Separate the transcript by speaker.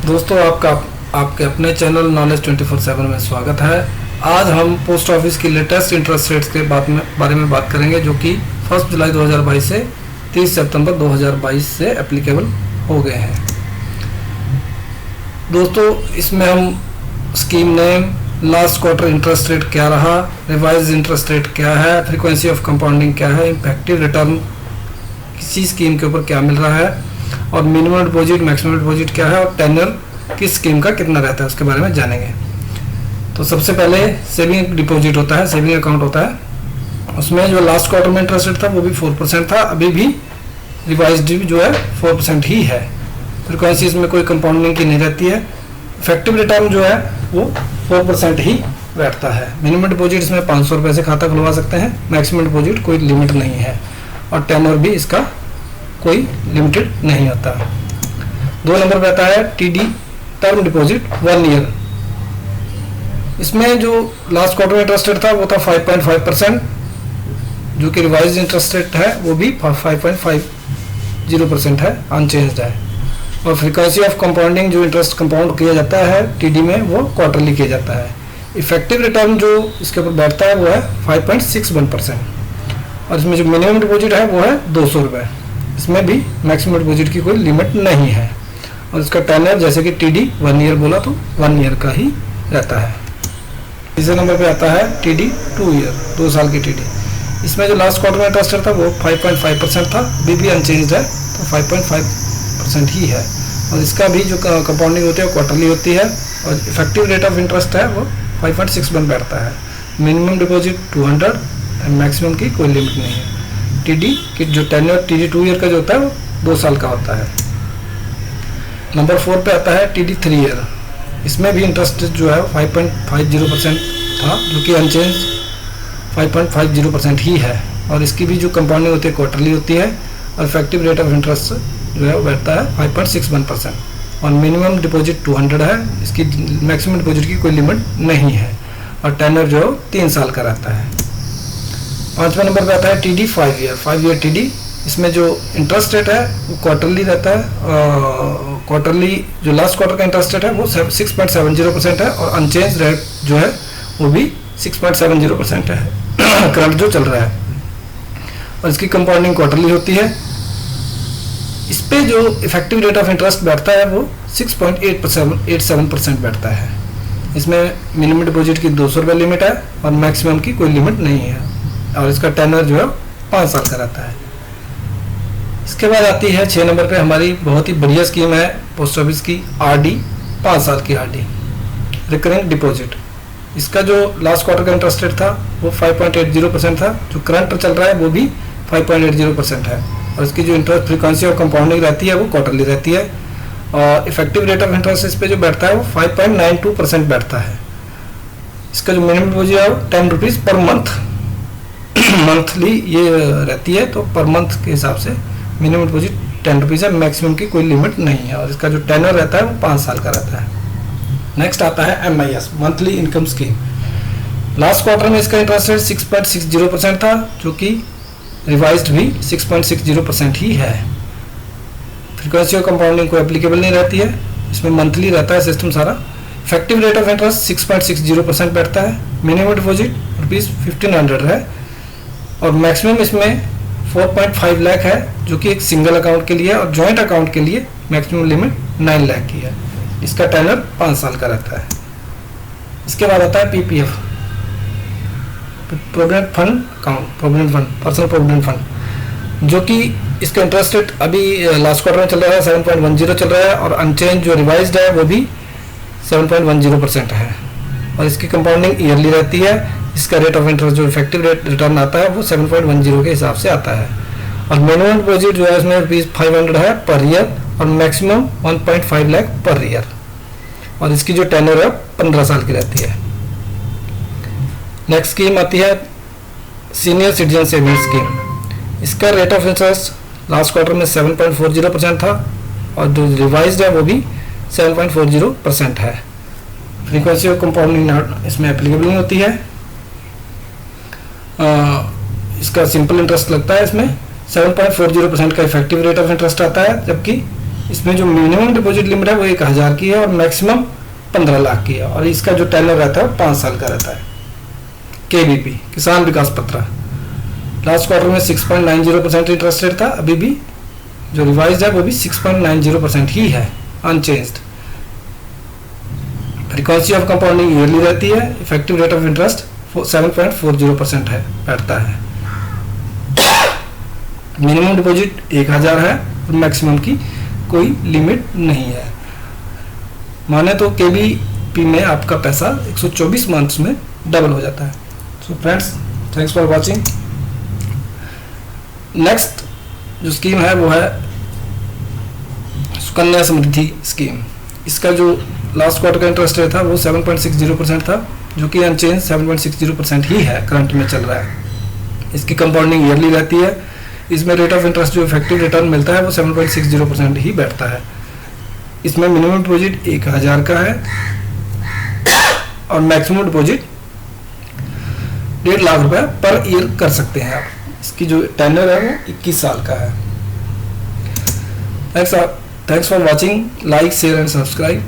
Speaker 1: दोस्तों आपके अपने चैनल नॉलेज 24/7 में स्वागत है। आज हम पोस्ट ऑफिस की लेटेस्ट इंटरेस्ट रेट्स के बारे में बात करेंगे, जो कि 1 जुलाई 2022 से 30 सितंबर 2022 से एप्लीकेबल हो गए हैं। दोस्तों, इसमें हम scheme name, last quarter interest rate क्या रहा, रिवाइज इंटरेस्ट रेट क्या है, फ्रीक्वेंसी ऑफ कंपाउंडिंग क्या है, इफेक्टिव रिटर्न किसी स्कीम के ऊपर क्या मिल रहा है, और मिनिमम डिपॉजिट, मैक्सिमम डिपॉजिट क्या है, और टेन्योर किस स्कीम का कितना रहता है उसके बारे में जानेंगे। तो सबसे पहले सेविंग डिपॉजिट होता है, सेविंग अकाउंट होता है। उसमें जो लास्ट क्वार्टर में इंटरेस्ट रेट था वो भी 4% था, अभी भी रिवाइज्ड जो है 4% ही है। फ्रीक्वेंसी इसमें कोई कंपाउंडिंग की नहीं रहती है। इफेक्टिव रिटर्न जो है वो 4% ही बैठता है। मिनिमम डिपॉजिट इसमें 500 रुपये से खाता खुलवा सकते हैं। मैक्सिमम डिपॉजिट कोई लिमिट नहीं है, और टेन्योर भी इसका कोई लिमिटेड नहीं होता। 2 नंबर पे आता है टीडी, टर्म डिपॉजिट 1 ईयर। इसमें जो लास्ट क्वार्टर में इंटरेस्ट रेट था वो था 5.5%, जो कि रिवाइज इंटरेस्ट रेट है वो भी 5.50% है, अनचेंज्ड है। और फ्रीक्वेंसी ऑफ कंपाउंडिंग, जो इंटरेस्ट कंपाउंड किया जाता है टीडी में, वो क्वार्टरली किया जाता है। इफेक्टिव रिटर्न जो इसके ऊपर बैठता है वो है 5.61%। और इसमें जो मिनिमम डिपॉजिट है वो है 200 रुपये। इसमें भी मैक्सिमम डिपॉजिट की कोई लिमिट नहीं है। और इसका टेन्योर जैसे कि टीडी 1 ईयर बोला तो 1 ईयर का ही रहता है। तीसरे नंबर पे आता है टीडी 2 ईयर, 2 साल की टीडी। इसमें जो लास्ट क्वार्टर में इंटरेस्ट था वो 5.5% था, अभी भी अनचेंज्ड है, तो 5.5% ही है। और इसका भी जो कंपाउंडिंग होती है वो क्वार्टरली होती है। और इफेक्टिव रेट ऑफ इंटरेस्ट है वो 5.61 बैठता है। मिनिमम डिपॉजिट 200, मैक्सिमम की कोई लिमिट नहीं है। टीडी की जो टेन्योर टीडी 2 ईयर का जो होता है वो 2 साल का होता है। नंबर 4 पे आता है टीडी 3 ईयर। इसमें भी इंटरेस्ट जो है 5.50% था, जो कि अनचेंज 5.50% ही है। और इसकी भी जो कंपाउंडिंग होती है क्वार्टरली होती है। और इफेक्टिव रेट ऑफ इंटरेस्ट जो है वो बैठता है 5.61%। और मिनिमम डिपॉजिट 200 है, इसकी मैक्सिमम डिपॉजिट की कोई लिमिट नहीं है। और टेन्योर जो 3 साल का रहता है। 5वें नंबर पे आता है टीडी 5 ईयर, 5 ईयर टीडी। इसमें जो इंटरेस्ट रेट है वो क्वार्टरली रहता है। क्वार्टरली जो लास्ट क्वार्टर का इंटरेस्ट रेट है वो 6.70% है, और अनचेंज रेट जो है वो भी 6.70% है करंट जो चल रहा है। और इसकी कंपाउंडिंग क्वार्टरली होती है। इस पे जो इफेक्टिव रेट ऑफ इंटरेस्ट बैठता है वो 6.87% बैठता है। इसमें मिनिमम डिपॉजिट की 200 रुपये लिमिट है, और मैक्सिमम की कोई लिमिट नहीं है। और इसका टेन्योर जो है 5 साल का रहता है। इसके बाद आती है 6 नंबर पे हमारी बहुत ही बढ़िया स्कीम है पोस्ट ऑफिस की, आरडी, 5 साल की आरडी, रिकरिंग डिपॉजिट। इसका जो लास्ट क्वार्टर का इंटरेस्ट रेट था वो 5.80% था, जो करंट चल रहा है वो भी 5.80% है। और इसकी जो इंटरेस्ट फ्रीक्वेंसी और कंपाउंडिंग रहती है वो क्वार्टरली रहती है। और इफेक्टिव रेट ऑफ इंटरेस्ट इस पे जो बैठता है वो 5.92% बैठता है। इसका जो मिनिमम डिपॉजिट है वो 10 रुपीज़ पर मंथ मंथली ये रहती है, तो पर मंथ के हिसाब से मिनिमम डिपॉजिट 10 रुपीज़ है, मैक्सिमम की कोई लिमिट नहीं है। और इसका जो टेन्योर रहता है वो 5 साल का रहता है। नेक्स्ट आता है MIS, monthly income scheme. Last quarter में इसका इंटरेस्ट रेट 6.60% था, जो कि रिवाइज्ड भी 6.60% ही है। फ्रीक्वेंसी और कंपाउंडिंग कोई एप्लीकेबल नहीं रहती है, इसमें मंथली रहता है सिस्टम सारा। इफेक्टिव रेट ऑफ इंटरेस्ट 6.60% बैठता है। मिनिमम डिपॉजिट ₹1500 है, और मैक्सिमम इसमें 4.5 लाख है, जो कि एक सिंगल अकाउंट के लिए, और जॉइंट अकाउंट के लिए मैक्सिमम लिमिट 9 लाख की है। इसका टेन्योर 5 साल का रहता है। इसके बाद आता है PPF, provident fund account, provident fund, personal provident fund, जो कि इसका इंटरेस्ट रेट अभी लास्ट क्वार्टर में चल रहा है 7.10 चल रहा है, और अनचेंज जो रिवाइज्ड है वो भी 7.10% है। और इसकी कंपाउंडिंग ईयरली रहती है। इसका रेट ऑफ इंटरेस्ट जो इफेक्टिव रेट रिटर्न आता है वो 7.10 के हिसाब से आता है। और मिनिमम डिपॉजिट जो है इसमें ₹500 है पर ईयर, और मैक्सिमम 1.5 लाख पर ईयर। और इसकी जो टेन्योर है 15 साल की रहती है। नेक्स्ट स्कीम आती है सीनियर सिटीजन सेविंग स्कीम। इसका rate of interest last quarter में 7.40% था, और जो रिवाइज्ड है वो भी 7.40% है। फ्रीक्वेंसी और कंपाउंडिंग इसमें एप्लीकेबल नहीं होती है। इसका सिंपल इंटरेस्ट लगता है। इसमें 7.40% का इफेक्टिव रेट ऑफ इंटरेस्ट आता है, जबकि इसमें जो मिनिमम डिपॉजिट लिमिट है वो 1000 की है और मैक्सिमम 15 लाख की है, और इसका जो टेन्योर रहता है वो 5 साल का रहता है। KVP किसान विकास पत्र लास्ट क्वार्टर में 6.90% इंटरेस्ट रेट था, अभी भी जो रिवाइज है वो भी 6.90% ही है, unchanged. Frequency of compounding yearly रहती है, इफेक्टिव रेट ऑफ इंटरेस्ट 7.40% है, बैठता है। मिनिमम डिपॉजिट 1000 है और मैक्सिमम की कोई लिमिट नहीं है। माने तो KVP में आपका पैसा 124 मंथ्स में डबल हो जाता है। So friends, thanks for watching. Next जो स्कीम है वो है सुकन्या समृद्धि स्कीम। इसका जो लास्ट क्वार्टर का इंटरेस्ट रेट था वो 7.60% था, जो कि अनचेंज 7.60% ही है, करंट में चल रहा है। इसकी कंपाउंडिंग ईयरली रहती है। इसमें रेट ऑफ इंटरेस्ट जो इफेक्टिव रिटर्न मिलता है वो 7.60% ही बैठता है। इसमें मिनिमम डिपॉजिट 1000 का है और मैक्सिमम डिपॉजिट 1.5 लाख रुपए पर ईयर कर सकते हैं आप। इसकी जो टेन्योर है वो 21 साल का है। Thanks for watching. Like, share and subscribe.